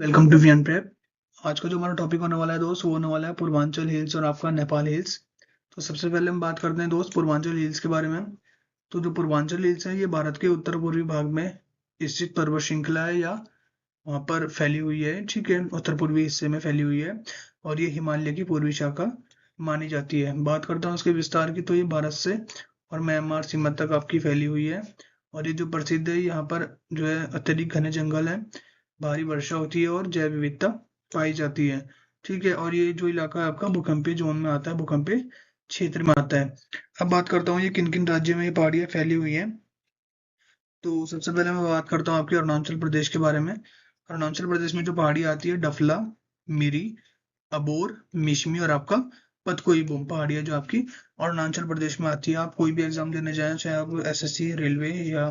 Welcome to VN prep. आज का जो हमारा टॉपिक होने वाला है दोस्त, वो होने वाला है पूर्वांचल हिल्स और आपका नेपाल हिल्स। तो सबसे पहले हम बात करते हैं दोस्त पूर्वांचल हिल्स के बारे में। तो जो पूर्वांचल हिल्स है, ये भारत के उत्तर पूर्वी भाग में स्थित पर्वत श्रृंखला है या वहाँ पर फैली हुई है। ठीक है, उत्तर पूर्वी हिस्से में फैली हुई है और ये हिमालय की पूर्वी शाखा मानी जाती है। बात करता हूँ उसके विस्तार की, तो ये भारत से और म्यांमार सीमा तक आपकी फैली हुई है। और ये जो प्रसिद्ध है, यहाँ पर जो है अत्यधिक घने जंगल है, भारी वर्षा होती है और जैव विविधता पाई जाती है। ठीक है, और ये जो इलाका है आपका भूकंपीय जोन में आता है, भूकंपीय क्षेत्र में आता है। अब बात करता हूँ ये किन किन राज्यों में ये पहाड़ियाँ फैली हुई हैं। तो सबसे पहले मैं बात करता हूँ आपके अरुणाचल प्रदेश के बारे में। अरुणाचल प्रदेश में जो पहाड़ी आती है, डफला, मिरी, अबोर, मिशमी और आपका पतकोई बूम पहाड़ियाँ जो आपकी अरुणाचल प्रदेश में आती है। आप कोई भी एग्जाम देने जाएं, चाहे आप एसएससी, रेलवे या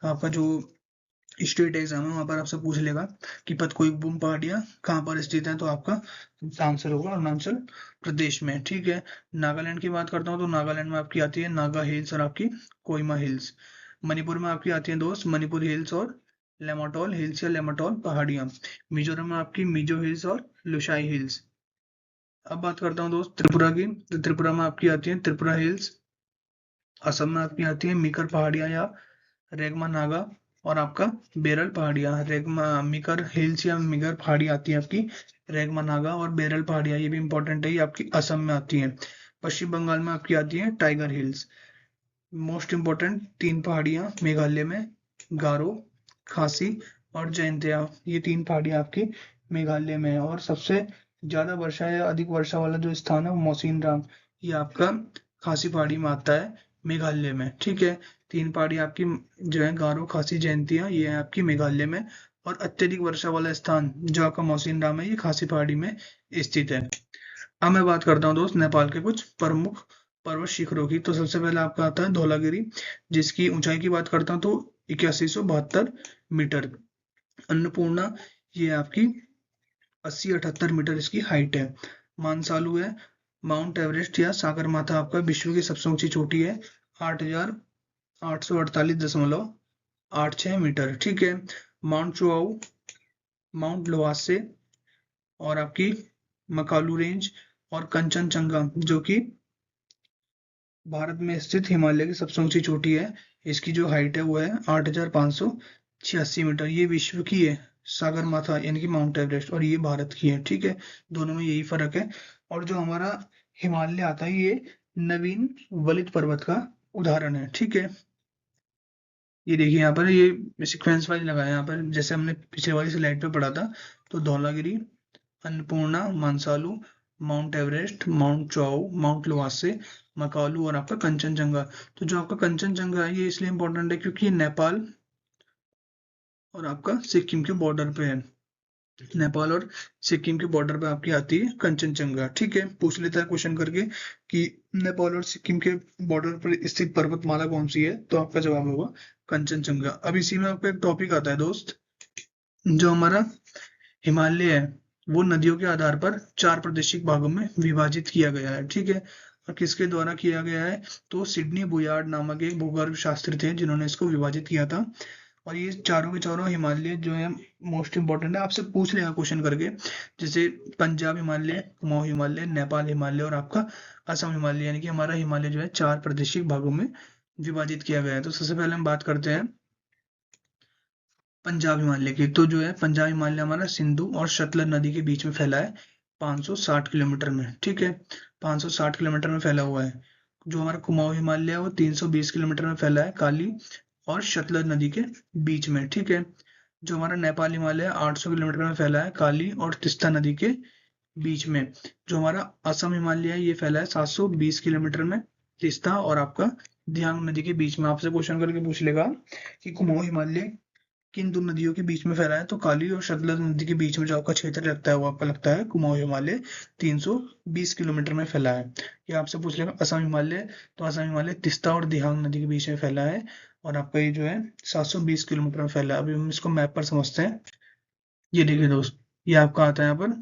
आपका जो स्टेट एग्जाम है, वहां पर आपसे पूछ लेगा कि पतकोई बूम पहाड़ियाँ कहाँ पर स्थित है, तो आपका आंसर होगा अरुणाचल प्रदेश में। ठीक है, नागालैंड की बात करता हूँ तो नागालैंड में आपकी आती है नागा हिल्स और आपकी कोहिमा हिल्स। मणिपुर में आपकी आती है दोस्त मणिपुर हिल्स और लेमाटोल हिल्स या लेमाटोल पहाड़ियाँ। मिजोरम में आपकी मिजो हिल्स और लुशाई हिल्स। अब बात करता हूँ दोस्त त्रिपुरा की, तो त्रिपुरा में आपकी आती है त्रिपुरा हिल्स। असम में आपकी आती है मीकर पहाड़ियाँ या रेगमा नागा और आपका बेरल पहाड़ियाँ। रेगमा मीकर हिल्स या मीकर पहाड़ी आती है आपकी रेगमा नागा और बेरल पहाड़ियाँ, ये भी इंपॉर्टेंट है, ये आपकी असम में आती है। पश्चिम बंगाल में आपकी आती है टाइगर हिल्स। मोस्ट इंपॉर्टेंट तीन पहाड़ियाँ मेघालय में, गारो, खासी और जयंतिया, ये तीन पहाड़ियाँ आपकी मेघालय में है। और सबसे ज्यादा वर्षा या अधिक वर्षा वाला जो स्थान है वो मौसिनराम, ये आपका खासी पहाड़ी में आता है मेघालय में। ठीक है, तीन पहाड़ी आपकी जो है गारो, खासी, जयंतिया, ये है आपकी मेघालय में। और अत्यधिक वर्षा वाला स्थान जो आपका मौसिनराम है, ये खासी पहाड़ी में स्थित है। अब मैं बात करता हूँ दोस्त नेपाल के कुछ प्रमुख पर्वत शिखरों की। तो सबसे पहले आपका आता है धौलागिरी, जिसकी ऊंचाई की बात करता हूँ तो 8172 मीटर। अन्नपूर्णा, ये आपकी 80-78 मीटर इसकी हाइट है। मानसालू है। माउंट एवरेस्ट या सागरमाथा आपका विश्व की सबसे ऊंची चोटी है, 8848.86 मीटर। ठीक है, माउंट चुआऊ, माउंट लोहासे और आपकी मकालू रेंज और कंचनजंगा, जो कि भारत में स्थित हिमालय की सबसे ऊंची चोटी है। इसकी जो हाइट है वो है 8586 मीटर। ये विश्व की है सागरमाथा यानी कि माउंट एवरेस्ट, और ये भारत की है। ठीक है, दोनों में यही फर्क है। और जो हमारा हिमालय आता है, ये नवीन वलित पर्वत का उदाहरण है। ठीक है, ये देखिए यहाँ पर ये सिक्वेंस वाइज लगा है यहाँ पर, जैसे हमने पिछले वाली स्लाइड पे पढ़ा था। तो Dhaulagiri, Annapurna, Manaslu, mount Everest, mount चाओ, माउंट लोवासे, मकालू और आपका कंचनजंगा। तो जो आपका कंचनजंगा है, ये इसलिए इंपॉर्टेंट है क्योंकि ये नेपाल और आपका सिक्किम के बॉर्डर पे है। नेपाल और सिक्किम के बॉर्डर पे आपकी आती है कंचनजंगा। ठीक है, पूछ लेता है क्वेश्चन करके कि नेपाल और सिक्किम के बॉर्डर पर स्थित पर्वतमाला कौन सी है, तो आपका जवाब होगा कंचनजंगा। अब इसी में आपका एक टॉपिक आता है दोस्त, जो हमारा हिमालय है वो नदियों के आधार पर 4 प्रादेशिक भागों में विभाजित किया गया है। ठीक है, और किसके द्वारा किया गया है, तो सिडनी बुयार्ड नामक एक भूगर्भ शास्त्री थे जिन्होंने इसको विभाजित किया था। और ये चारों के चारों हिमालय जो है मोस्ट इंपॉर्टेंट है, आपसे पूछ लेगा क्वेश्चन करके, जैसे पंजाब हिमालय, कुमाऊं हिमालय, नेपाल हिमालय और आपका असम हिमालय, यानी कि हमारा हिमालय जो है 4 प्रादेशिक भागों में विभाजित किया गया है। तो सबसे पहले हम बात करते हैं पंजाब हिमालय की। तो जो है पंजाब हिमालय हमारा सिंधु और सतलज नदी के बीच में फैला है 560 किलोमीटर में। ठीक है, 560 किलोमीटर में फैला हुआ है। जो हमारा कुमाऊं हिमालय है वो 320 किलोमीटर में फैला है काली और सतलज नदी के बीच में। ठीक है, जो हमारा नेपाल हिमालय है 800 किलोमीटर में फैला है काली और तिस्ता नदी के बीच में। जो हमारा असम हिमालय है, ये फैला है 720 किलोमीटर में तिस्ता और आपका दियांग नदी के बीच में। आपसे क्वेश्चन करके पूछ लेगा कि कुमाऊं हिमालय किन दो नदियों के बीच में फैला है, तो काली और सतलज नदी के बीच में जो आपका क्षेत्र लगता है वो आपका लगता है कुमाऊं हिमालय, 320 किलोमीटर में फैला है। ये आपसे पूछ लेगा असम हिमालय, तो असम हिमालय तिस्ता और दिहांग नदी के बीच में फैला है और आपका ये जो है 720 किलोमीटर में फैला है। अभी हम इसको मैप पर समझते हैं। ये देखिए दोस्त, ये आपका आता है यहाँ पर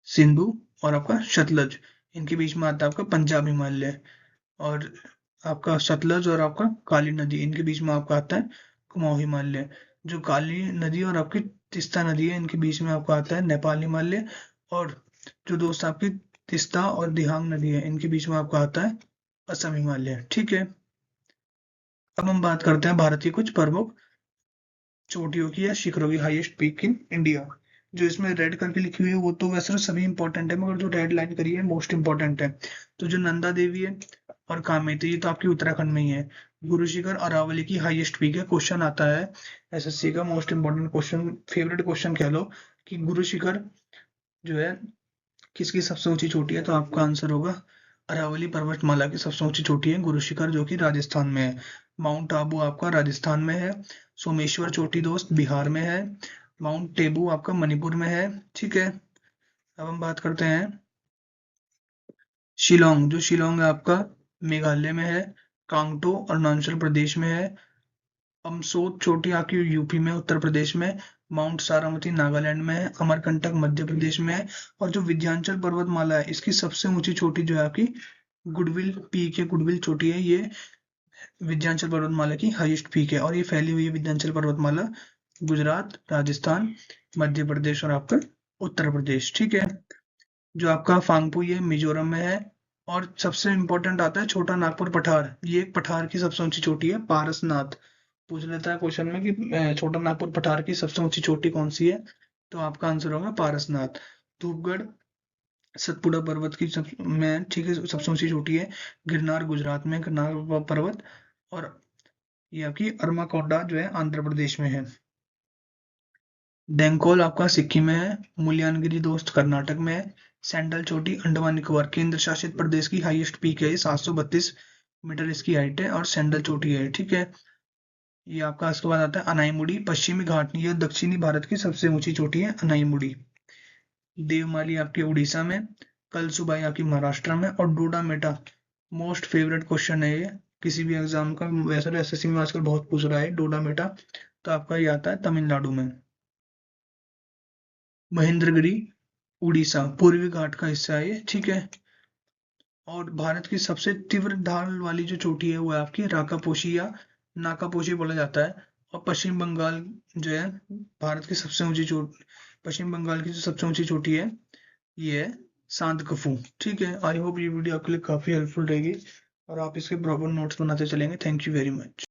सिंधु और आपका सतलज, इनके बीच में आता है आपका पंजाब हिमालय। और आपका सतलज और आपका काली नदी, इनके बीच में आपका आता है कुमाऊं हिमालय। जो काली नदी और आपकी तिस्ता नदी है, इनके बीच में आपको आता है नेपाल हिमालय। और जो दोस्त आपकी तिस्ता और दिहांग नदी है, इनके बीच में आपको आता है असम हिमालय। ठीक है, अब हम बात करते हैं भारत की कुछ प्रमुख चोटियों की या शिखरों की, हाईएस्ट पीक इन इंडिया। जो इसमें रेड करके लिखी हुई है वो तो वैसे तो सभी इंपॉर्टेंट है, मगर जो रेड लाइन करी है मोस्ट इंपॉर्टेंट है। तो जो नंदा देवी है और कामेती, ये तो आपकी उत्तराखंड में ही है। गुरु शिखर अरावली की हाईएस्ट पीक है। क्वेश्चन आता है एसएससी का most important question, favourite question कह लो, कि गुरु शिखर जो है किसकी सबसे ऊंची चोटी है, तो आपका आंसर होगा अरावली पर्वतमाला की सबसे ऊंची चोटी है गुरु शिखर, जो कि राजस्थान में है। माउंट आबू आपका राजस्थान में है। सोमेश्वर चोटी दोस्त बिहार में है। माउंट टेबू आपका मणिपुर में है। ठीक है, अब हम बात करते हैं शिलोंग। जो शिलोंग है आपका मेघालय में है। कांगटो अरुणाचल प्रदेश में है। अमसोत चोटी आपकी यूपी में, उत्तर प्रदेश में। माउंट सारामती नागालैंड में है। अमरकंटक मध्य प्रदेश में है। और जो विंध्याचल पर्वतमाला है, इसकी सबसे ऊंची चोटी जो है आपकी गुडविल पीक है, गुडविल चोटी है, ये विंध्याचल पर्वतमाला की हाईएस्ट पीक है। और ये फैली हुई है विंध्याचल पर्वतमाला गुजरात, राजस्थान, मध्य प्रदेश और आपका उत्तर प्रदेश। ठीक है, जो आपका फांगपू ये मिजोरम में है। और सबसे इंपॉर्टेंट आता है छोटा नागपुर पठार, ये एक पठार की सबसे ऊंची चोटी है, पारसनाथ। पूछ लेता है क्वेश्चन में कि छोटा नागपुर पठार की सबसे ऊंची चोटी कौन सी है, तो आपका आंसर होगा पारसनाथ। धूपगढ़ सतपुड़ा पर्वत की में, ठीक है, सबसे ऊंची चोटी है। गिरनार गुजरात में, गिरनार पर्वत। और ये आपकी अरमाकोंडा जो है आंध्र प्रदेश में है। डेंकोल आपका सिक्किम में है। मुल्यानगिरी दोस्त कर्नाटक में है। सैंडल चोटी अंडमान निकोबार केंद्र शासित प्रदेश की हाईएस्ट पीक है, 732 मीटर इसकी हाइट है और सैंडल चोटी है। ठीक है, ये आपका इसके बाद आता है अनाईमुड़ी पश्चिमी घाट, ये दक्षिणी भारत की सबसे ऊंची चोटी है अनाईमुड़ी। देवमाली आपके उड़ीसा में। कलसुबाई आपकी महाराष्ट्र में। और डोडा मेटा, मोस्ट फेवरेट क्वेश्चन है ये किसी भी एग्जाम का, वैसे तो एसएससी में आजकल बहुत पूछ रहा है डोडा मेटा, तो आपका ये आता है तमिलनाडु में। महेंद्रगिरी उड़ीसा, पूर्वी घाट का हिस्सा है ये। ठीक है, और भारत की सबसे तीव्र ढाल वाली जो चोटी है वो है आपकी राकापोशी या नाकापोशी बोला जाता है। और पश्चिम बंगाल जो है भारत की सबसे ऊंची चोट, पश्चिम बंगाल की जो सबसे ऊंची चोटी है ये है सांदकफू। ठीक है, आई होप ये वीडियो आपके लिए काफी हेल्पफुल रहेगी और आप इसके प्रॉपर नोट्स बनाते चलेंगे। Thank you very much.